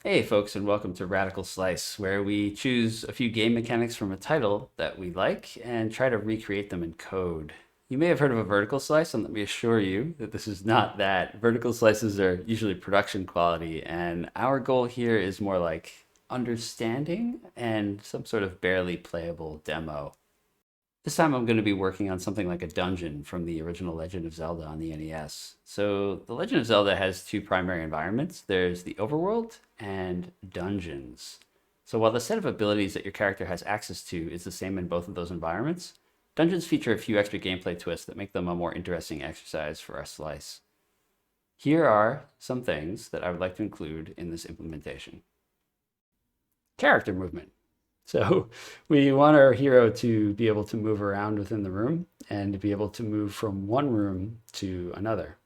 Hey folks, and welcome to Radical Slice, where we choose a few game mechanics from a title that we like and try to recreate them in code. You may have heard of a vertical slice, and let me assure you that this is not that. Vertical slices are usually production quality, and our goal here is more like understanding and some sort of barely playable demo. This time I'm going to be working on something like a dungeon from the original Legend of Zelda on the NES. So the Legend of Zelda has two primary environments. There's the overworld and dungeons. So while the set of abilities that your character has access to is the same in both of those environments, dungeons feature a few extra gameplay twists that make them a more interesting exercise for our slice. Here are some things that I would like to include in this implementation. Character movement. So we want our hero to be able to move around within the room and to be able to move from one room to another.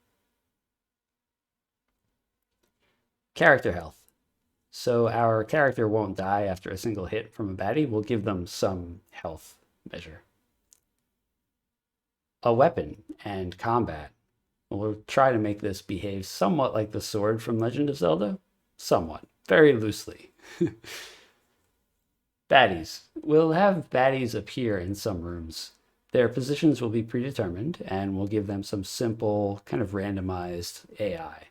Character health. So our character won't die after a single hit from a baddie. We'll give them some health measure. A weapon and combat. We'll try to make this behave somewhat like the sword from Legend of Zelda. Somewhat, very loosely. Baddies. We'll have baddies appear in some rooms. Their positions will be predetermined, and we'll give them some simple, kind of randomized AI.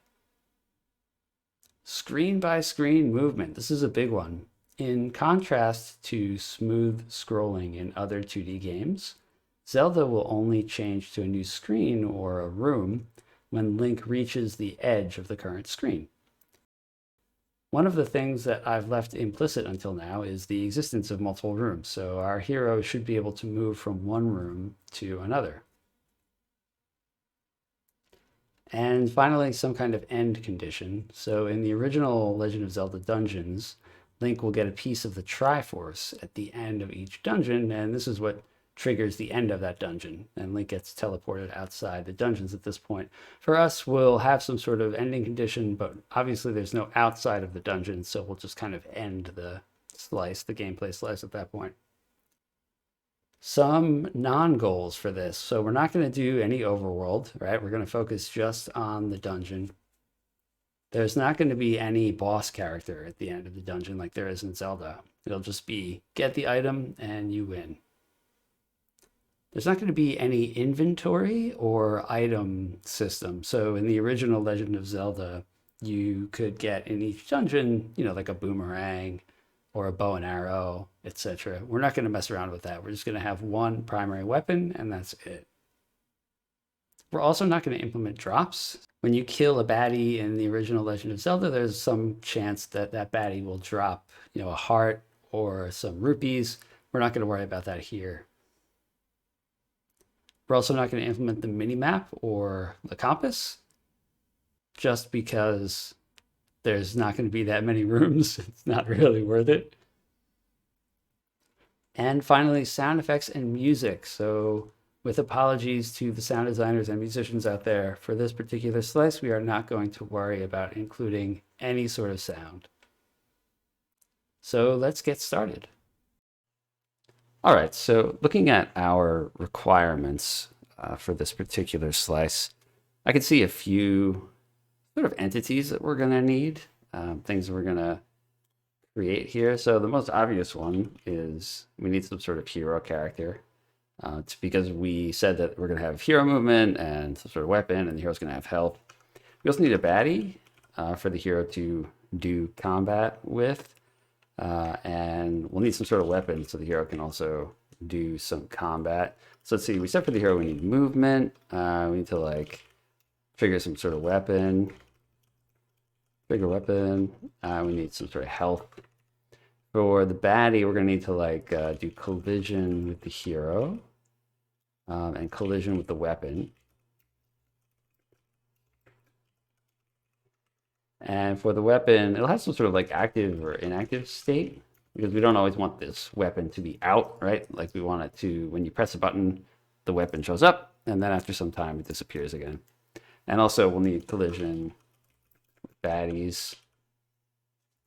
Screen by screen movement. This is a big one. In contrast to smooth scrolling in other 2D games, Zelda will only change to a new screen or a room when Link reaches the edge of the current screen. One of the things that I've left implicit until now is the existence of multiple rooms, so our hero should be able to move from one room to another. And finally, some kind of end condition. So in the original Legend of Zelda dungeons, Link will get a piece of the Triforce at the end of each dungeon, and this is what triggers the end of that dungeon, and Link gets teleported outside the dungeons at this point. For us, we'll have some sort of ending condition, but obviously there's no outside of the dungeon, so we'll just kind of end the slice, the gameplay slice at that point. Some non-goals for this. So we're not going to do any overworld, right? We're going to focus just on the dungeon. There's not going to be any boss character at the end of the dungeon like there is in Zelda. It'll just be get the item and you win. There's not going to be any inventory or item system. So in the original Legend of Zelda, you could get in each dungeon, like a boomerang or a bow and arrow, etc. We're not going to mess around with that. We're just going to have one primary weapon and that's it. We're also not going to implement drops. When you kill a baddie in the original Legend of Zelda, there's some chance that that baddie will drop, a heart or some rupees. We're not going to worry about that here. We're also not going to implement the mini-map or the compass, just because there's not going to be that many rooms. It's not really worth it. And finally, sound effects and music. So with apologies to the sound designers and musicians out there, for this particular slice, we are not going to worry about including any sort of sound. So let's get started. All right, so looking at our requirements for this particular slice, I can see a few sort of entities that we're going to need, things we're going to create here. So the most obvious one is we need some sort of hero character. It's because we said that we're going to have hero movement and some sort of weapon, and the hero's going to have health. We also need a baddie for the hero to do combat with. And we'll need some sort of weapon so the hero can also do some combat. So let's see, we said for the hero we need movement. We need to trigger some sort of weapon. Trigger weapon. We need some sort of health. For the baddie, we're gonna need to do collision with the hero and collision with the weapon. And for the weapon, it'll have some sort of active or inactive state, because we don't always want this weapon to be out, right? Like we want it to, when you press a button, the weapon shows up, and then after some time it disappears again. And also we'll need collision with baddies.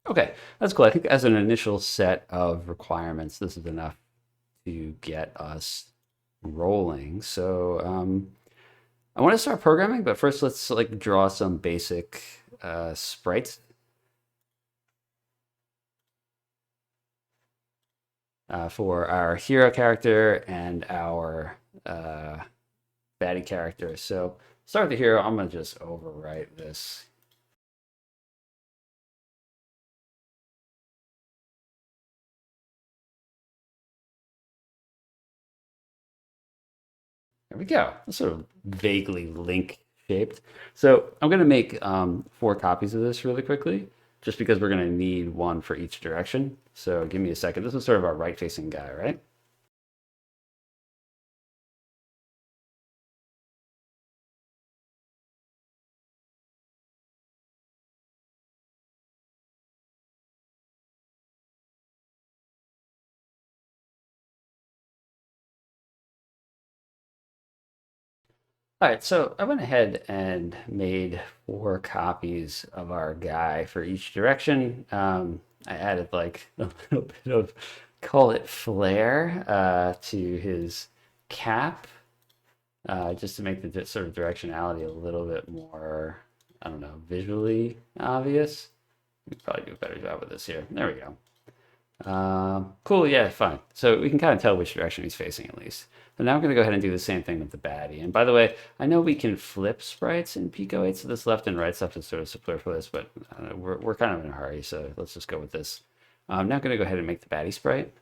Okay, that's cool. I think as an initial set of requirements, this is enough to get us rolling. So I want to start programming, but first let's draw some basic sprites. for our hero character and our baddie character. So start with the hero. I'm going to just overwrite this. There we go. It's sort of vaguely link shaped. So I'm going to make 4 copies of this really quickly, just because we're going to need one for each direction. So give me a second. This is sort of our right-facing guy, right? All right, so I went ahead and made 4 copies of our guy for each direction. I added like a little bit of, call it flair, to his cap, just to make the sort of directionality a little bit more, I don't know, visually obvious. We could probably do a better job with this here. There we go. Cool, yeah, fine. So we can kind of tell which direction he's facing at least. But now I'm going to go ahead and do the same thing with the baddie. And by the way, I know we can flip sprites in Pico-8, so this left and right stuff is sort of superfluous, but we're kind of in a hurry, so let's just go with this. I'm now going to go ahead and make the baddie sprite.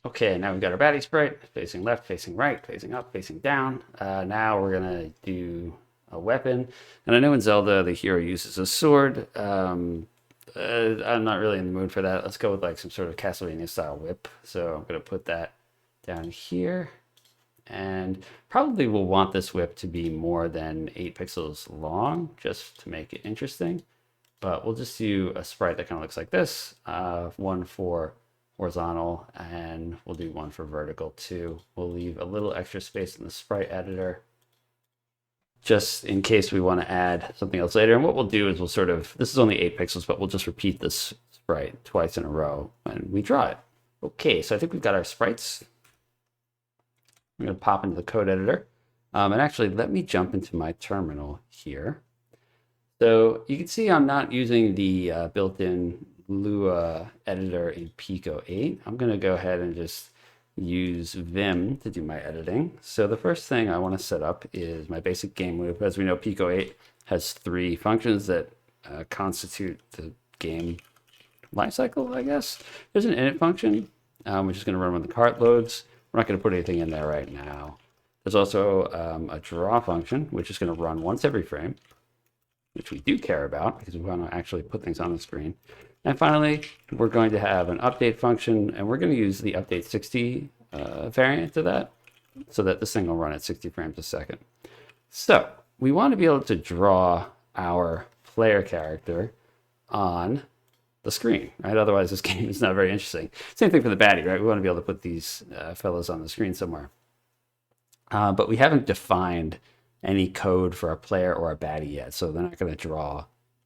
Okay, now we've got our baddie sprite facing left, facing right, facing up, facing down. Now we're gonna do a weapon. And I know in Zelda the hero uses a sword. I'm not really in the mood for that. Let's go with like some sort of Castlevania style whip. So I'm gonna put that down here. And probably we'll want this whip to be more than 8 pixels long, just to make it interesting. But we'll just do a sprite that kind of looks like this. One for horizontal, and we'll do one for vertical too. We'll leave a little extra space in the sprite editor just in case we want to add something else later. And what we'll do is we'll sort of, this is only 8 pixels, but we'll just repeat this sprite twice in a row when we draw it. Okay, so I think we've got our sprites. I'm going to pop into the code editor. And actually, let me jump into my terminal here. So you can see I'm not using the built-in Lua editor in Pico-8. I'm going to go ahead and just use Vim to do my editing. So the first thing I want to set up is my basic game loop. As we know, Pico-8 has 3 functions that constitute the game lifecycle, I guess. There's an init function, which is going to run when the cart loads. We're not going to put anything in there right now. There's also a draw function, which is going to run once every frame, which we do care about because we want to actually put things on the screen. And finally, we're going to have an update function, and we're going to use the update 60 variant of that so that this thing will run at 60 frames a second. So we want to be able to draw our player character on the screen, right? Otherwise, this game is not very interesting. Same thing for the baddie, right? We want to be able to put these fellows on the screen somewhere. But we haven't defined any code for a player or a baddie yet, so they're not going to draw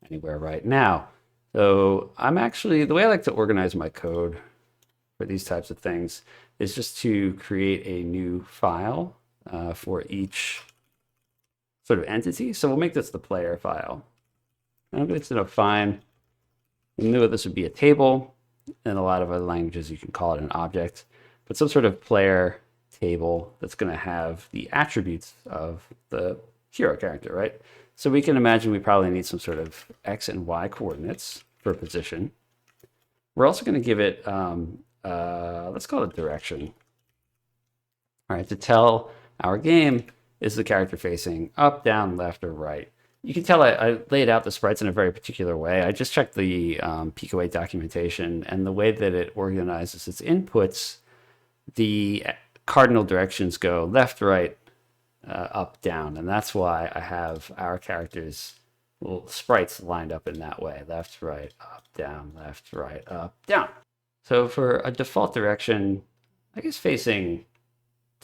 anywhere right now. So I'm actually, the way I like to organize my code for these types of things is just to create a new file for each sort of entity. So we'll make this the player file. And I'm going to define, we knew this would be a table. In a lot of other languages, you can call it an object, but some sort of player table that's going to have the attributes of the hero character, right? So we can imagine we probably need some sort of X and Y coordinates for position. We're also going to give it, let's call it direction. All right, to tell our game, is the character facing up, down, left, or right? You can tell I laid out the sprites in a very particular way. I just checked the Pico-8 documentation, and the way that it organizes its inputs, the cardinal directions go left, right, up, down. And that's why I have our characters' little sprites lined up in that way. Left, right, up, down, left, right, up, down. So for a default direction, I guess facing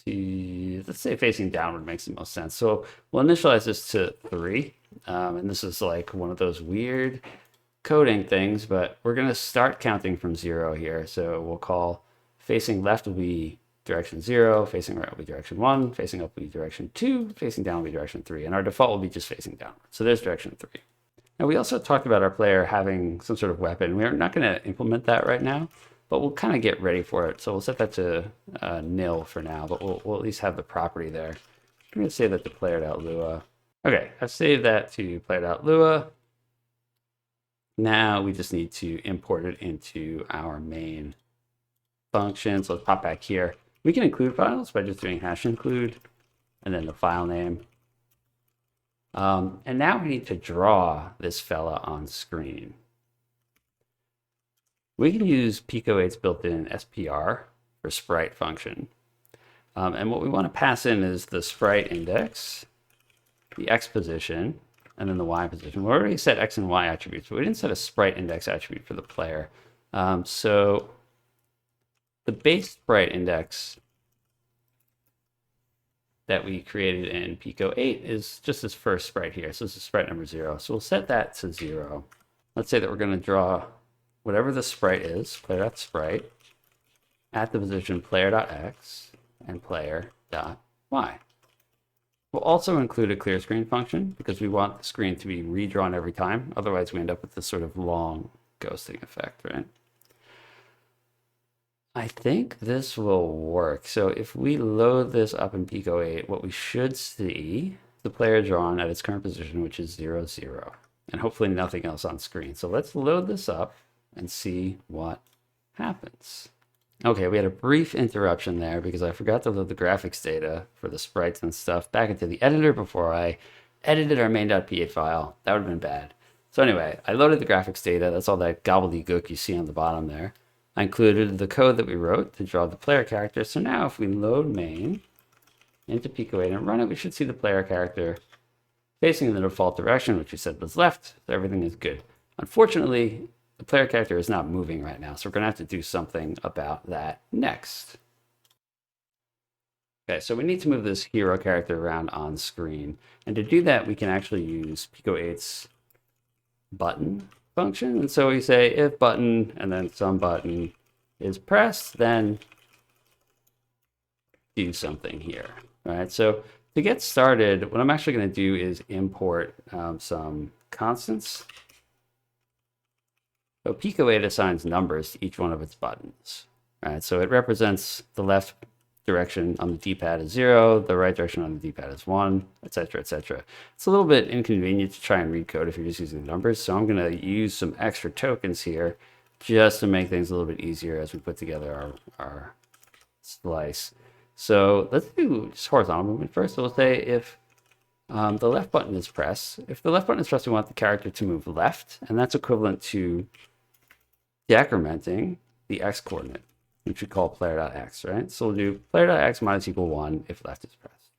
to, let's say facing downward makes the most sense. So we'll initialize this to 3. And this is like one of those weird coding things, but we're going to start counting from 0 here. So we'll call facing left will be direction 0, facing right will be direction 1, facing up will be direction 2, facing down will be direction 3, and our default will be just facing downward. So there's direction 3. Now we also talked about our player having some sort of weapon. We're not going to implement that right now, but we'll kind of get ready for it. So we'll set that to nil for now, but we'll at least have the property there. I'm going to save that to player.lua. Okay, I've saved that to player.lua. Now we just need to import it into our main function. So let's pop back here. We can include files by just doing #include and then the file name. And now we need to draw this fella on screen. We can use Pico-8's built-in SPR for sprite function. And what we want to pass in is the sprite index, the X position, and then the Y position. We already set X and Y attributes, but we didn't set a sprite index attribute for the player. So the base sprite index that we created in Pico-8 is just this first sprite here. So this is sprite number 0. So we'll set that to 0. Let's say that we're going to draw whatever the sprite is, player.sprite, at the position player.x and player.y. We'll also include a clear screen function because we want the screen to be redrawn every time. Otherwise, we end up with this sort of long ghosting effect, right? I think this will work. So if we load this up in Pico-8, what we should see, the player drawn at its current position, which is 0, 0, and hopefully nothing else on screen. So let's load this up and see what happens. Okay, we had a brief interruption there because I forgot to load the graphics data for the sprites and stuff back into the editor before I edited our main.p8 file. That would have been bad. So anyway, I loaded the graphics data. That's all that gobbledygook you see on the bottom there. I included the code that we wrote to draw the player character. So now if we load main into Pico-8 and run it, we should see the player character facing in the default direction, which we said was left. So everything is good. Unfortunately, the player character is not moving right now. So we're going to have to do something about that next. Okay, so we need to move this hero character around on screen. And to do that, we can actually use Pico-8's button function. And so we say if button and then some button is pressed, then do something here. All right, so to get started, what I'm actually going to do is import some constants. So Pico-8 assigns numbers to each one of its buttons. All right, so it represents the left direction on the D-pad as 0, the right direction on the D-pad is 1, etc., etc. It's a little bit inconvenient to try and read code if you're just using numbers, so I'm going to use some extra tokens here just to make things a little bit easier as we put together our slice. So let's do just horizontal movement first. So we'll say if the left button is pressed. If the left button is pressed, we want the character to move left, and that's equivalent to decrementing the x coordinate, which we call player.x, right? So we'll do player.x minus equal 1 if left is pressed.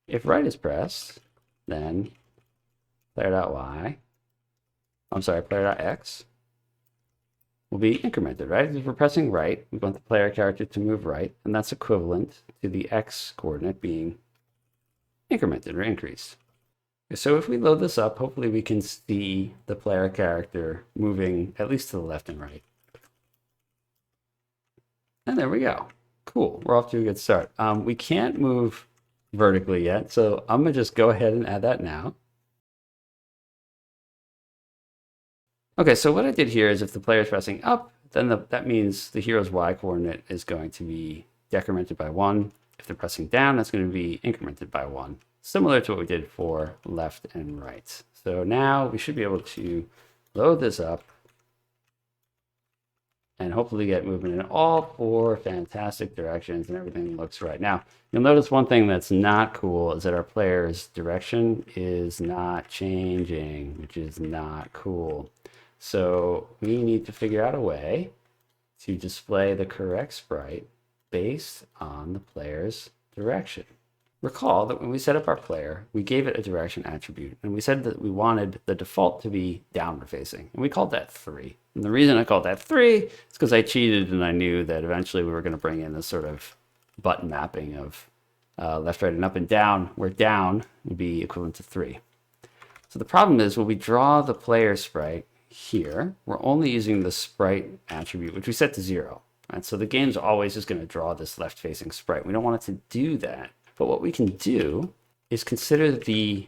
If right is pressed, then player.y, I'm sorry, player.x will be incremented, right? If we're pressing right, we want the player character to move right, and that's equivalent to the x coordinate being incremented or increased. So if we load this up, hopefully we can see the player character moving at least to the left and right. And there we go. Cool, we're off to a good start. We can't move vertically yet, so I'm gonna just go ahead and add that now. Okay, so what I did here is if the player is pressing up, then that means the hero's y coordinate is going to be decremented by 1. If they're pressing down, that's going to be incremented by 1, similar to what we did for left and right. So now we should be able to load this up and hopefully get movement in all 4 fantastic directions and everything looks right. Now, you'll notice one thing that's not cool is that our player's direction is not changing, which is not cool. So we need to figure out a way to display the correct sprite based on the player's direction. Recall that when we set up our player, we gave it a direction attribute, and we said that we wanted the default to be downward facing, and we called that 3. And the reason I called that 3 is because I cheated and I knew that eventually we were going to bring in this sort of button mapping of left, right, and up and down, where down would be equivalent to 3. So the problem is when we draw the player sprite here, we're only using the sprite attribute, which we set to 0. Right? So the game's always just going to draw this left-facing sprite. We don't want it to do that. But what we can do is consider the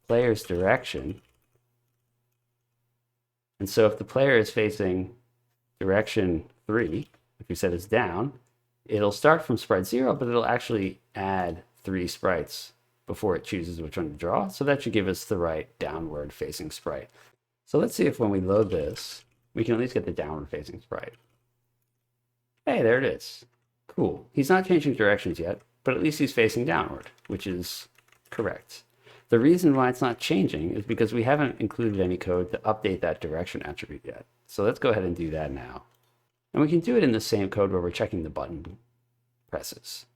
player's direction. And so if the player is facing direction 3, if we set is down, it'll start from sprite 0, but it'll actually add 3 sprites before it chooses which one to draw. So that should give us the right downward facing sprite. So let's see if when we load this, we can at least get the downward facing sprite. Hey, there it is. Cool. He's not changing directions yet, but at least he's facing downward, which is correct. The reason why it's not changing is because we haven't included any code to update that direction attribute yet. So let's go ahead and do that now. And we can do it in the same code where we're checking the button presses.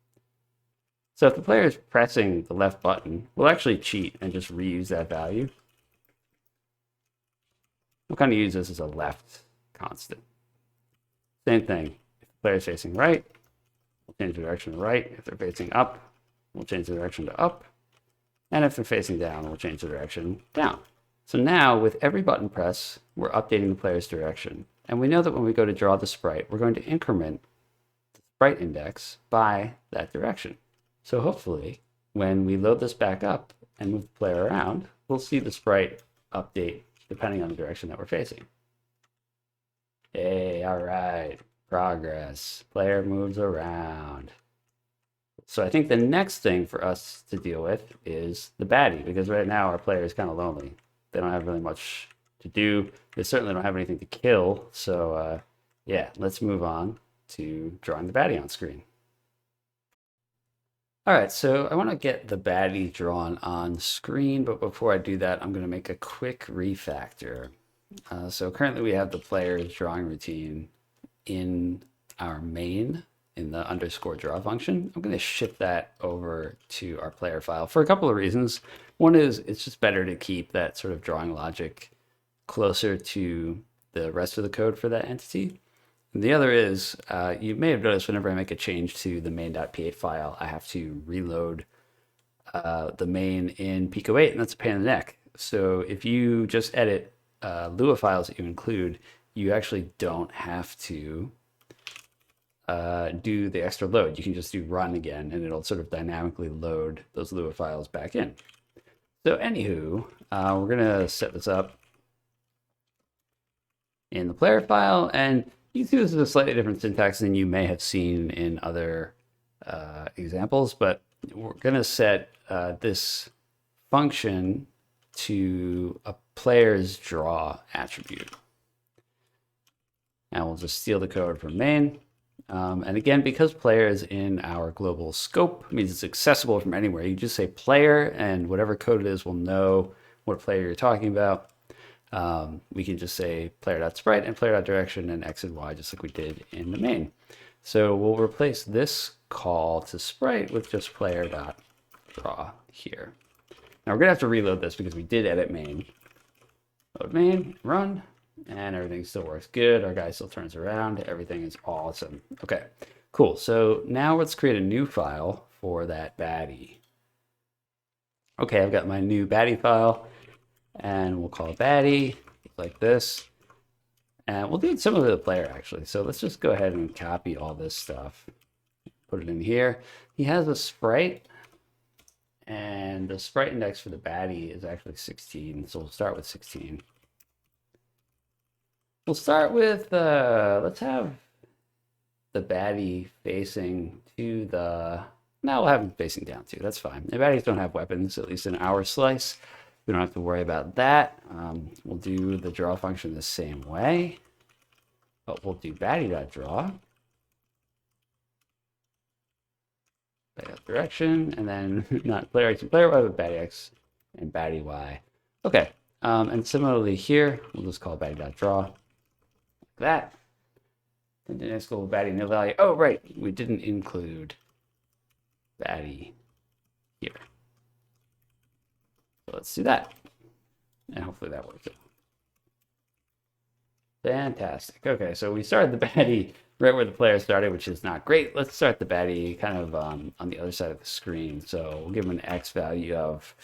So if the player is pressing the left button, we'll actually cheat and just reuse that value. We'll kind of use this as a left constant. Same thing. If the player is facing right, we'll change the direction to right. If they're facing up, we'll change the direction to up. And if they're facing down, we'll change the direction down. So now with every button press, we're updating the player's direction. And we know that when we go to draw the sprite, we're going to increment the sprite index by that direction. So hopefully, when we load this back up and move the player around, we'll see the sprite update depending on the direction that we're facing. Hey, all right, progress. Player moves around. So I think the next thing for us to deal with is the baddie, because right now our player is kind of lonely. They don't have really much to do. They certainly don't have anything to kill. So yeah, let's move on to drawing the baddie on screen. All right, so I want to get the baddie drawn on screen, but before I do that, I'm going to make a quick refactor. So currently we have the player's drawing routine in our main in the underscore draw function. I'm going to shift that over to our player file for a couple of reasons. One is it's just better to keep that sort of drawing logic closer to the rest of the code for that entity. And the other is, you may have noticed whenever I make a change to the main.p8 file, I have to reload the main in Pico-8, and that's a pain in the neck. So if you just edit Lua files that you include, you actually don't have to do the extra load. You can just do run again, and it'll sort of dynamically load those Lua files back in. So anywho, we're going to set this up in the player file, and you can see this is a slightly different syntax than you may have seen in other examples, but we're going to set this function to a player's draw attribute. And we'll just steal the code from main. And again, because player is in our global scope, means it's accessible from anywhere. You just say player, and whatever code it is will know what player you're talking about. We can just say player.sprite and player.direction and x and y, just like we did in the main. So we'll replace this call to sprite with just player.draw here. Now we're going to have to reload this because we did edit main. Load main, run, and everything still works good. Our guy still turns around. Everything is awesome. Okay, cool. So now let's create a new file for that baddie. Okay, I've got my new baddie file, and we'll call it baddie like this. And we'll do some of the player actually. So let's just go ahead and copy all this stuff. Put it in here. He has a sprite, and the sprite index for the baddie is actually 16. So we'll start with 16. We'll start with, let's have the baddie facing to the, no, we'll have him facing down too. That's fine. The baddies don't have weapons, at least in our slice. We don't have to worry about that. We'll do the draw function the same way, but we'll do baddie.draw. Direction, and then not player x and player y, but baddie x and baddie y. Okay, and similarly here, we'll just call baddie.draw like that. And the next little baddie no value. Oh, right, we didn't include baddie here. So let's do that, and hopefully that works out. Fantastic. Okay, so we started the baddie right where the player started, which is not great. Let's start the baddie kind of on the other side of the screen. So we'll give him an x value of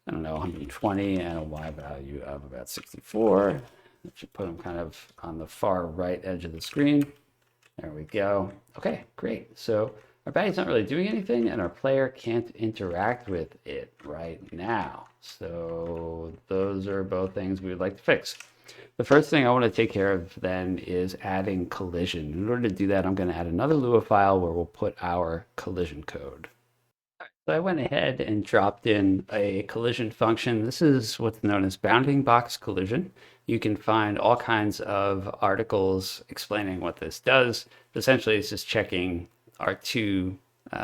I don't know, 120 and a y value of about 64. That should put them kind of on the far right edge of the screen. There we go. Okay, great. So our Baddie's not really doing anything, and our player can't interact with it right now. So those are both things we would like to fix. The first thing I want to take care of then is adding collision. In order to do that, I'm going to add another Lua file where we'll put our collision code. So I went ahead and dropped in a collision function. This is what's known as bounding box collision. You can find all kinds of articles explaining what this does. Essentially, it's just checking our two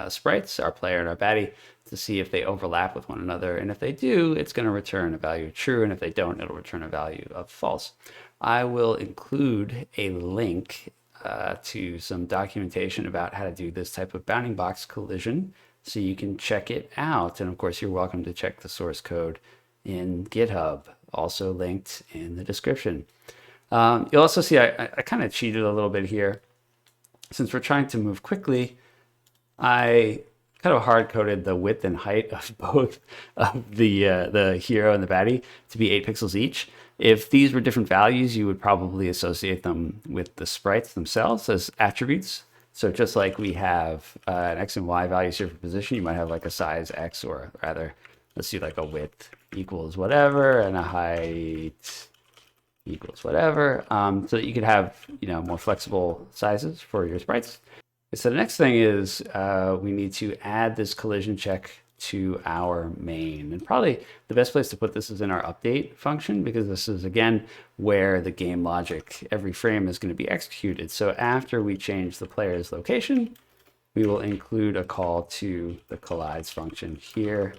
sprites, our player and our Baddie, to see if they overlap with one another. And if they do, it's going to return a value of true. And if they don't, it'll return a value of false. I will include a link to some documentation about how to do this type of bounding box collision, so you can check it out. And of course, you're welcome to check the source code in GitHub, also linked in the description. You'll also see I kind of cheated a little bit here. Since we're trying to move quickly, I kind of hard-coded the width and height of both of the hero and the Baddie to be 8 pixels each. If these were different values, you would probably associate them with the sprites themselves as attributes. So just like we have an X and Y values here for position, you might have like a size X, or rather, let's see, like a width equals whatever and a height equals whatever, so that you could have, you know, more flexible sizes for your sprites. So the next thing is we need to add this collision check to our main. And probably the best place to put this is in our update function, because this is, again, where the game logic, every frame is going to be executed. So after we change the player's location, we will include a call to the collides function here.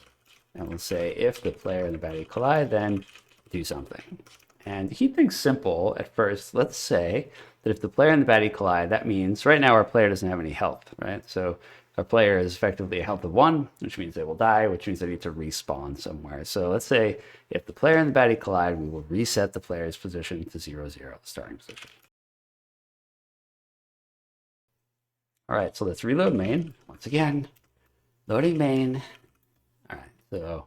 And we'll say if the player and the Baddie collide, then do something. And to keep things simple at first, let's say that if the player and the Baddie collide, that means right now our player doesn't have any health, right? So our player is effectively a health of 1, which means they will die, which means they need to respawn somewhere. So let's say if the player and the Baddie collide, we will reset the player's position to 0, 0, the starting position. All right, so let's reload main. Once again, loading main. All right, so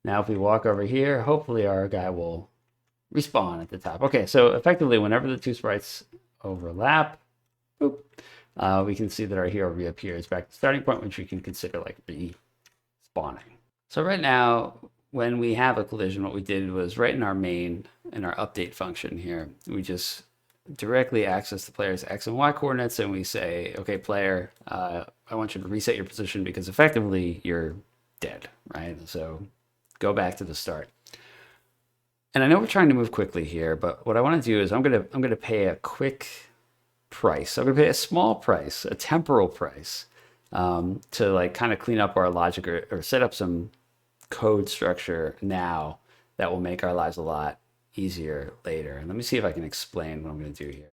now if we walk over here, hopefully our guy will respawn at the top. Okay, so effectively, whenever the two sprites overlap, boop, we can see that our hero reappears back to the starting point, which we can consider like respawning. So right now, when we have a collision, what we did was right in our main, in our update function here, we just directly access the player's X and Y coordinates, and we say, okay, player, I want you to reset your position because effectively you're dead, right? So go back to the start. And I know we're trying to move quickly here, but what I want to do is I'm gonna pay a quick price. I'm gonna pay a small price, a temporal price, to like kind of clean up our logic or set up some code structure now that will make our lives a lot easier later. And let me see if I can explain what I'm gonna do here.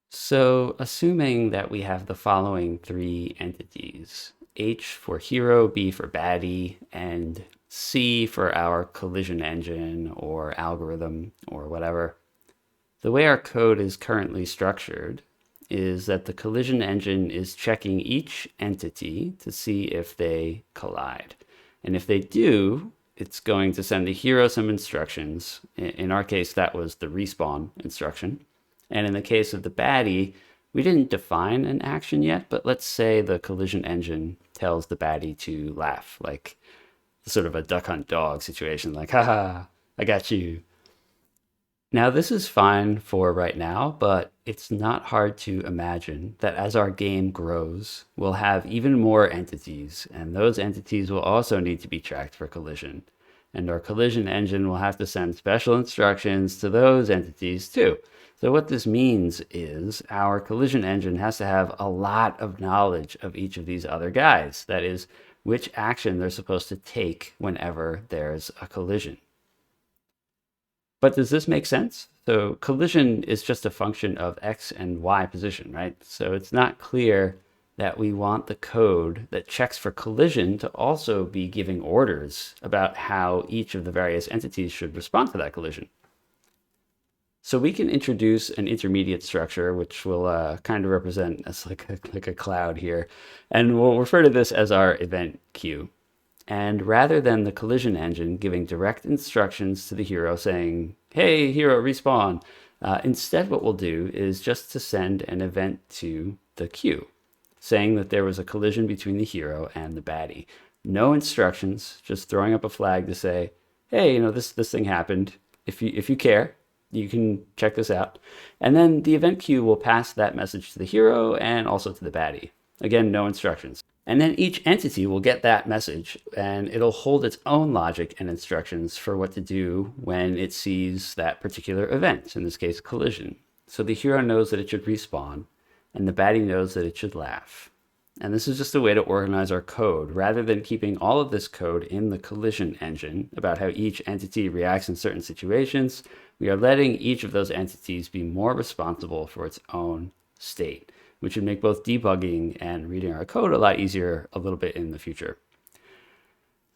So assuming that we have the following 3 entities, H for hero, B for Baddie, and C for our collision engine or algorithm or whatever. The way our code is currently structured is that the collision engine is checking each entity to see if they collide. And if they do, it's going to send the hero some instructions. In our case, that was the respawn instruction. And in the case of the Baddie, we didn't define an action yet, but let's say the collision engine tells the Baddie to laugh, like sort of a duck hunt dog situation, like, haha, I got you. Now, this is fine for right now, but it's not hard to imagine that as our game grows, we'll have even more entities, and those entities will also need to be tracked for collision. And our collision engine will have to send special instructions to those entities too. So what this means is our collision engine has to have a lot of knowledge of each of these other guys. That is, which action they're supposed to take whenever there's a collision. But does this make sense? So collision is just a function of X and Y position, right? So it's not clear that we want the code that checks for collision to also be giving orders about how each of the various entities should respond to that collision. So we can introduce an intermediate structure, which will kind of represent as like a cloud here. And we'll refer to this as our event queue. And rather than the collision engine giving direct instructions to the hero saying, hey, hero, respawn, instead what we'll do is just to send an event to the queue, saying that there was a collision between the hero and the baddie. No instructions, just throwing up a flag to say, hey, you know, this thing happened. If you care, you can check this out. And then the event queue will pass that message to the hero and also to the baddie. Again, no instructions. And then each entity will get that message and it'll hold its own logic and instructions for what to do when it sees that particular event, in this case, collision. So the hero knows that it should respawn and the baddie knows that it should laugh. And this is just a way to organize our code. Rather than keeping all of this code in the collision engine about how each entity reacts in certain situations, we are letting each of those entities be more responsible for its own state, which would make both debugging and reading our code a lot easier a little bit in the future.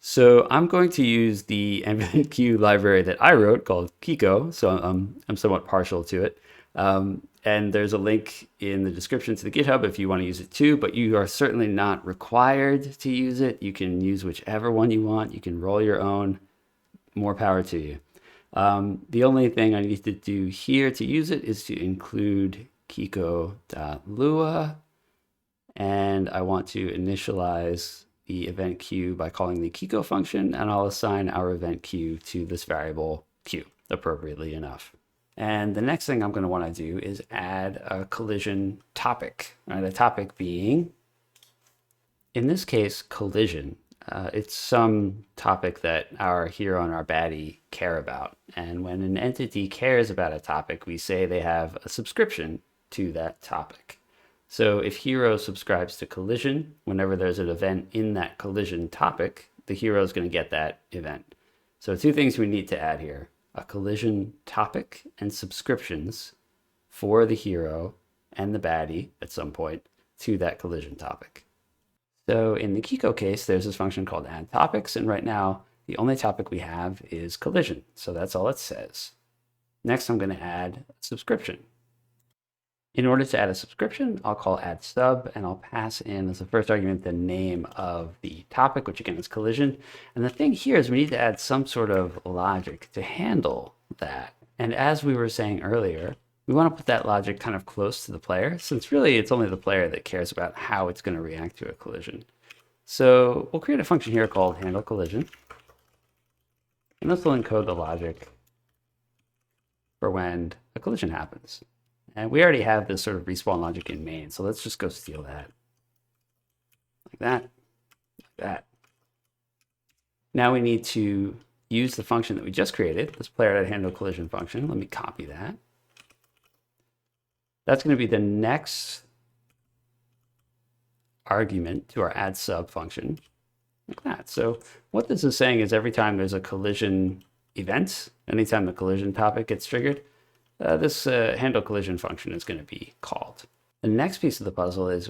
So I'm going to use the MVQ library that I wrote called Qico, so I'm somewhat partial to it. And there's a link in the description to the GitHub if you want to use it too, but you are certainly not required to use it. You can use whichever one you want. You can roll your own. More power to you. The only thing I need to do here to use it is to include Qico.lua, and I want to initialize the event queue by calling the Qico function, and I'll assign our event queue to this variable queue appropriately enough. And the next thing I'm going to want to do is add a collision topic, right? A topic being, in this case, collision. It's some topic that our hero and our baddie care about. And when an entity cares about a topic, we say they have a subscription to that topic. So if hero subscribes to collision, whenever there's an event in that collision topic, the hero is going to get that event. So two things we need to add here: a collision topic and subscriptions for the hero and the baddie at some point to that collision topic. So in the Qico case, there's this function called add topics, and right now the only topic we have is collision. So that's all it says. Next, I'm going to add a subscription. In order to add a subscription, I'll call add sub, and I'll pass in as the first argument the name of the topic, which again is collision. And the thing here is we need to add some sort of logic to handle that. And as we were saying earlier, we want to put that logic kind of close to the player, since really it's only the player that cares about how it's going to react to a collision. So we'll create a function here called handle collision. And this will encode the logic for when a collision happens. And we already have this sort of respawn logic in main, so let's just go steal that. Like that, like that. Now we need to use the function that we just created, this player.handle collision function. Let me copy that. That's going to be the next argument to our add sub function, like that. So what this is saying is every time there's a collision event, anytime the collision topic gets triggered, this handle collision function is going to be called. The next piece of the puzzle is,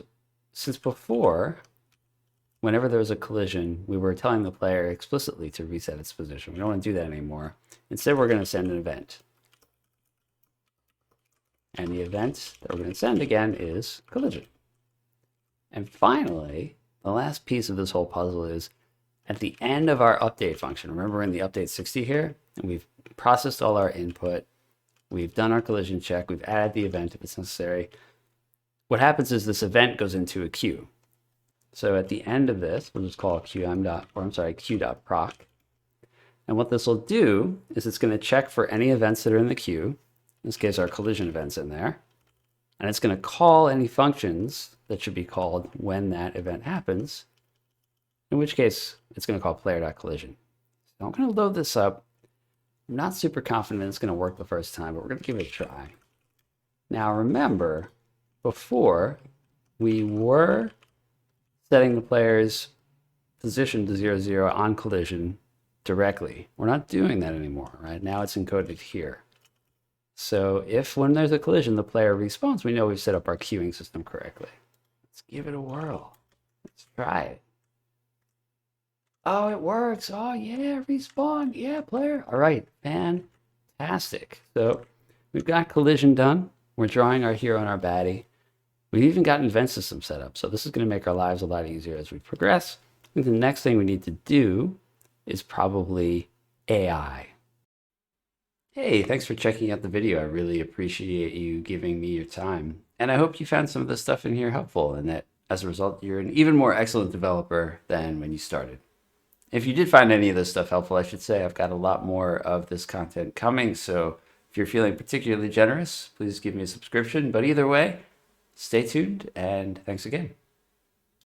since before, whenever there was a collision, we were telling the player explicitly to reset its position. We don't want to do that anymore. Instead, we're going to send an event. And the event that we're going to send again is collision. And finally, the last piece of this whole puzzle is at the end of our update function. Remember, we're in the update 60 here, and we've processed all our input. We've done our collision check. We've added the event if it's necessary. What happens is this event goes into a queue. So at the end of this, we'll just call queue.proc. And what this will do is it's going to check for any events that are in the queue. In this case, our collision events in there. And it's going to call any functions that should be called when that event happens, in which case it's going to call player.collision. So I'm going to load this up. I'm not super confident it's going to work the first time, but we're going to give it a try. Now remember, before we were setting the player's position to 0, 0 on collision directly. We're not doing that anymore, right? Now it's encoded here. So if when there's a collision, the player respawns, we know we've set up our queuing system correctly. Let's give it a whirl. Let's try it. Oh, it works. Oh, yeah, respawn. Yeah, player. All right, fantastic. So we've got collision done. We're drawing our hero and our baddie. We've even got an event system set up. So this is going to make our lives a lot easier as we progress. think the next thing we need to do is probably AI. Hey, thanks for checking out the video. I really appreciate you giving me your time. And I hope you found some of the stuff in here helpful and that as a result, you're an even more excellent developer than when you started. If you did find any of this stuff helpful, I should say I've got a lot more of this content coming. So if you're feeling particularly generous, please give me a subscription. But either way, stay tuned and thanks again.